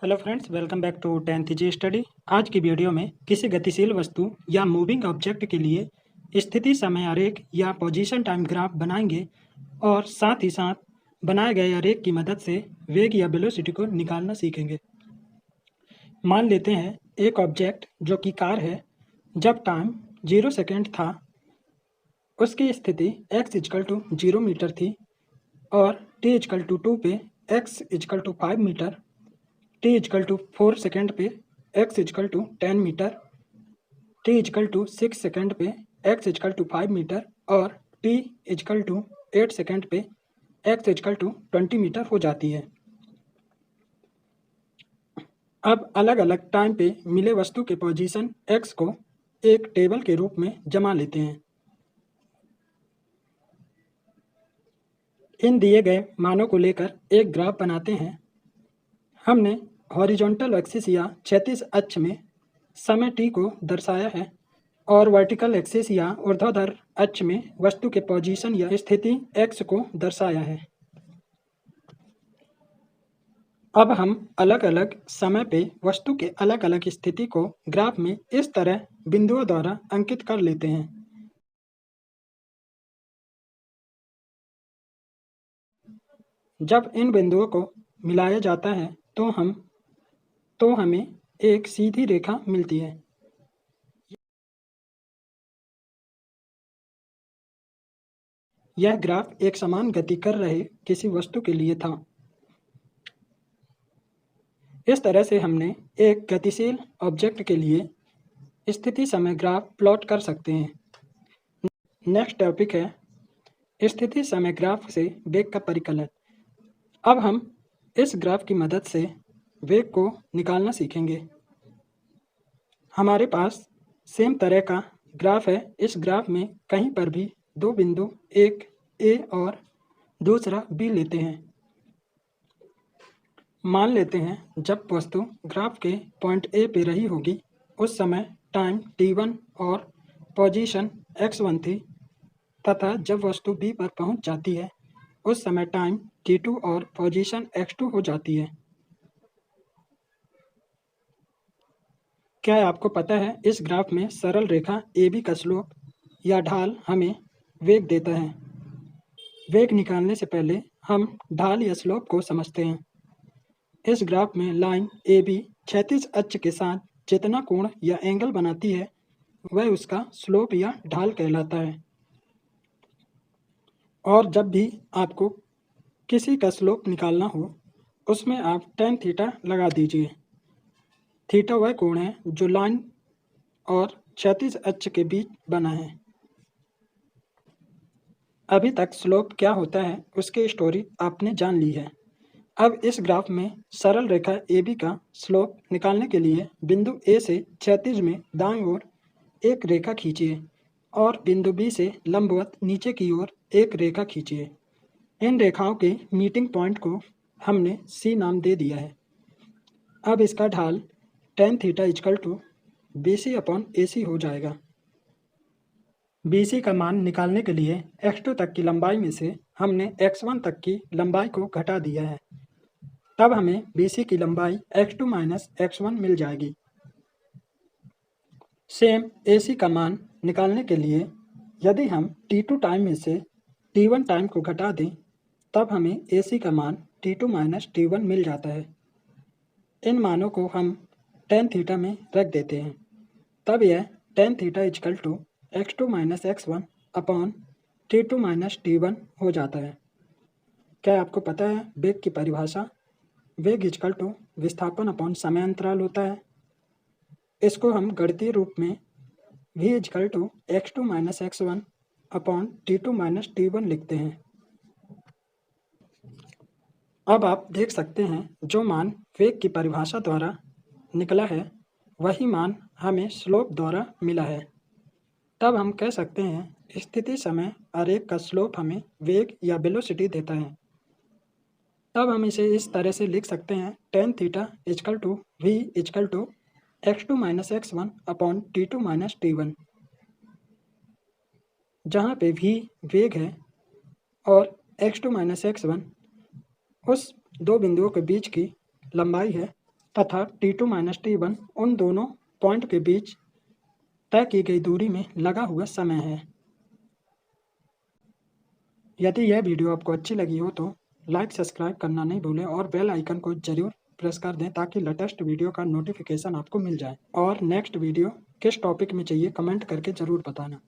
Hello friends, welcome back to 10th G study. आज की video में किसी गतिशील वस्तु या मूविंग ऑब्जेक्ट के लिए स्थिति समय आरेख या पोजीशन टाइम ग्राफ बनाएंगे और साथ ही साथ बनाए गए आरेख की मदद से वेग या वेलोसिटी को निकालना सीखेंगे। मान लेते हैं एक ऑब्जेक्ट जो कि कार है, जब टाइम 0 सेकेंड था उसकी स्थिति x इजकल टू 0 मीटर थी और t इजकल टू 2 पे x is equal to 5 metre, t is equal to 4 second पे x is equal to 10 metre, t is equal to 6 second पे x इजकल टू 5 मीटर और t इजकल टू 8 सेकेंड पे x is equal to 20 metre हो जाती है। अब अलग अलग टाइम पे मिले वस्तु के पोजीशन x को एक टेबल के रूप में जमा लेते हैं। इन दिए गए मानों को लेकर एक ग्राफ बनाते हैं। हमने हॉरिजॉन्टल एक्सिस या क्षैतिज अक्ष में समय t को दर्शाया है और वर्टिकल एक्सिस या ऊर्ध्वाधर अक्ष में वस्तु के पोजीशन या स्थिति x को दर्शाया है। अब हम अलग अलग समय पे वस्तु के अलग अलग स्थिति को ग्राफ में इस तरह बिंदुओं द्वारा अंकित कर लेते हैं। जब इन बिंदुओं को मिलाया जाता है तो हमें एक सीधी रेखा मिलती है। यह ग्राफ एक समान गति कर रहे किसी वस्तु के लिए था। इस तरह से हमने एक गतिशील ऑब्जेक्ट के लिए स्थिति समय ग्राफ प्लॉट कर सकते हैं। नेक्स्ट टॉपिक है स्थिति समय ग्राफ से वेग का परिकलन। अब हम इस ग्राफ की मदद से वेग को निकालना सीखेंगे। हमारे पास सेम तरह का ग्राफ है। इस ग्राफ में कहीं पर भी दो बिंदु, एक ए और दूसरा बी लेते हैं। मान लेते हैं जब वस्तु ग्राफ के पॉइंट ए पे रही होगी उस समय टाइम t1 और पोजीशन x1 थी, तथा जब वस्तु बी पर पहुंच जाती है उस समय टाइम t2 और पोजीशन x2 हो जाती है। क्या आपको पता है इस ग्राफ में सरल रेखा AB का स्लोप या ढाल हमें वेग देता है। वेग निकालने से पहले हम ढाल या स्लोप को समझते हैं। इस ग्राफ में लाइन AB क्षैतिज अक्ष के साथ जितना कोण या एंगल बनाती है वह उसका स्लोप या ढाल कहलाता है। और जब भी आपको किसी का स्लोप निकालना हो उसमें आप tan थीटा लगा दीजिए। थीटा वह कोण है जो लाइन और क्षैतिज अक्ष के बीच बना है। अभी तक स्लोप क्या होता है उसकी स्टोरी आपने जान ली है। अब इस ग्राफ में सरल रेखा AB का स्लोप निकालने के लिए बिंदु A से क्षैतिज में दाईं ओर एक रेखा खींचिए और बिंदु B से लंबवत नीचे की ओर एक रेखा खींचिए। इन रेखाओं के मीटिंग पॉइंट को हमने C नाम दे दिया है। अब इसका ढाल tan theta is equal to BC upon AC हो जाएगा। BC का मान निकालने के लिए x2 तक की लंबाई में से हमने x1 तक की लंबाई को घटा दिया है। तब हमें BC की लंबाई x2 माइनस x1 मिल जाएगी। सेम AC का मान निकालने के लिए यदि हम t2 टाइम में से t1 टाइम को घटा दें तब हमें AC का मान t2 माइनस t1 मिल जाता है। इन मानों को हम tan थीटा में रख देते हैं। तब यह tan theta is equal to x2 minus x1 upon t2 minus t1 हो जाता है। क्या आपको पता है वेग की परिभाषा? वेग इजकल टू विस्थापन अपॉन समय अंतराल होता है। इसको हम गणितीय रूप में v is equal to x2 minus x1 upon t2 minus t1 लिखते हैं। अब आप देख सकते हैं जो मान वेग की परिभाषा द्वारा निकला है वही मान हमें स्लोप द्वारा मिला है। तब हम कह सकते हैं स्थिति समय आरेख का स्लोप हमें वेग या वेलोसिटी देता है। तब हम इसे इस तरह से लिख सकते हैं tan theta is equal to v is equal to x2 minus x1 upon t2 minus t1, जहाँ पे v वेग है और x2 माइनस x1 उस दो बिंदुओं के बीच की लंबाई है तथा T2 माइनस T1 उन दोनों पॉइंट के बीच तय की गई दूरी में लगा हुआ समय है। यदि यह वीडियो आपको अच्छी लगी हो तो लाइक सब्सक्राइब करना नहीं भूलें और बेल आइकन को जरूर प्रेस कर दें ताकि लेटेस्ट वीडियो का नोटिफिकेशन आपको मिल जाए। और नेक्स्ट वीडियो किस टॉपिक में चाहिए कमेंट करके ज़रूर बताना।